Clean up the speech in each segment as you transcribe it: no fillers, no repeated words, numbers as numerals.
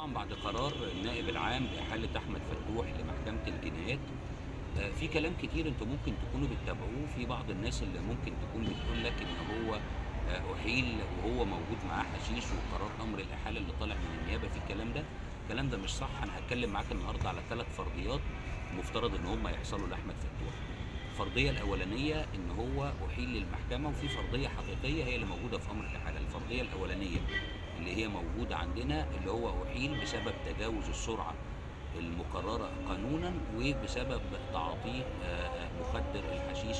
طبعًا بعد قرار النائب العام بإحالة أحمد فتوح لمحكمة الجنايات، في كلام كتير أنتم ممكن تكونوا بتتابعوه، في بعض الناس اللي ممكن تكون بتقول لك إن هو أُحيل وهو موجود معاه حشيش، وقرار أمر الإحالة اللي طالع من النيابة فيه الكلام ده. الكلام ده مش صح. أنا هاتكلم معاك النهارده على 3 فرضيات مفترض إن هم يحصلوا لأحمد فتوح. الفرضية الأولانية إن هو أُحيل للمحكمة، وفي فرضية حقيقية هي اللي موجودة في أمر الإحالة. الفرضية الأولانية اللي هي موجودة عندنا اللي هو أُحيل بسبب تجاوز السرعة المقررة قانونًا، وبسبب تعاطيه مخدر الحشيش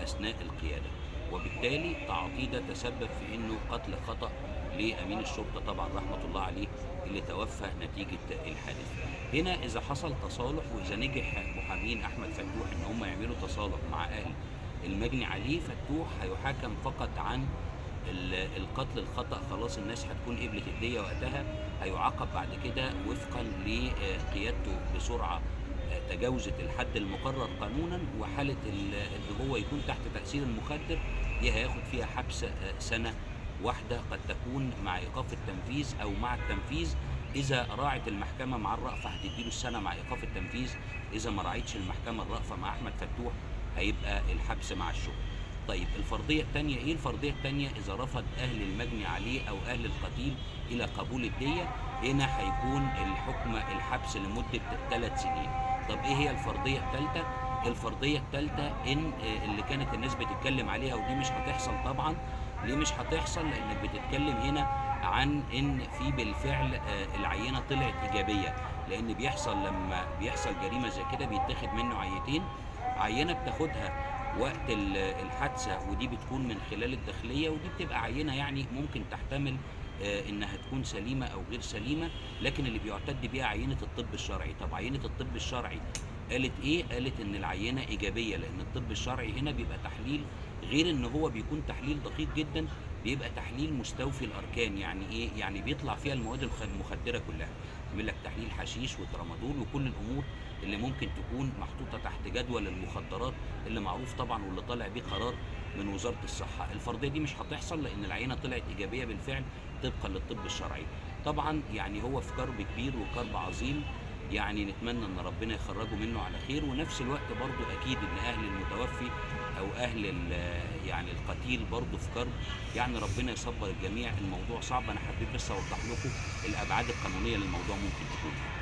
أثناء القيادة، وبالتالي تعاطيه ده تسبب في إنه قتل خطأ لأمين الشرطة طبعًا رحمة الله عليه اللي توفى نتيجة الحادث. هنا إذا حصل تصالح وإذا نجح محامين أحمد فتوح إن هم يعملوا تصالح مع أهل المجني عليه، فتوح هيُحاكم فقط عن القتل الخطأ. خلاص الناس هتكون قبلت الدية وقتها. هيُعاقب بعد كده وفقًا لقيادته بسرعة تجاوزت الحد المقرر قانونًا، وحالة إن هو يكون تحت تأثير المخدر دي هياخد فيها حبس سنة واحدة، قد تكون مع إيقاف التنفيذ أو مع التنفيذ. إذا راعت المحكمة مع الرأفة هتدّي له السنة مع إيقاف التنفيذ. إذا ما راعتش المحكمة الرأفة مع أحمد فتوح هيبقى الحبس مع الشغل. طيب الفرضية التانية إيه؟ الفرضية التانية إذا رفض أهل المجني عليه أو أهل القتيل إلى قبول الدية، هنا هيكون الحكم الحبس لمدة 3 سنين. طب إيه هي الفرضية التالتة؟ الفرضية التالتة إن اللي كانت الناس بتتكلم عليها ودي مش هتحصل طبعًا. ليه مش هتحصل؟ لإنك بتتكلم هنا عن إن في بالفعل العينة طلعت إيجابية، لإن لمّا بيحصل جريمة زي كده بيتاخد منه عينة بتاخدها وقت الحادثة، ودي بتكون من خلال الداخلية، ودي بتبقى عينة يعني ممكن تحتمل إنها تكون سليمة أو غير سليمة، لكن اللي بيُعتد بيها عينة الطب الشرعي. طب عينة الطب الشرعي قالت إيه؟ قالت إن العينة إيجابية، لإن الطب الشرعي هنا بيبقى تحليل غير إن هو بيكون تحليل دقيق جدًا، بيبقى تحليل مستوفي الأركان. يعني إيه؟ يعني بيطلع فيها المواد المخدرة كلها. يعمل لك تحليل حشيش وترامادول وكل الأمور اللي ممكن تكون محطوطة تحت جدول المخدرات اللي معروف طبعًا واللي طالع بيه قرار من وزارة الصحة. الفرضية دي مش هتحصل لإن العينة طلعت إيجابية بالفعل طبقًا للطب الشرعي. طبعًا يعني هو في كرب كبير وكرب عظيم، يعني نتمنى إن ربنا يخرّجه منه على خير، ونفس الوقت برضه أكيد إن أهل المتوفي أو أهل يعني القتيل برضه في كرب. يعني ربنا يصبّر الجميع. الموضوع صعب. أنا حبيت بس أوضّح لكم الأبعاد القانونية للموضوع ممكن تكون إيه.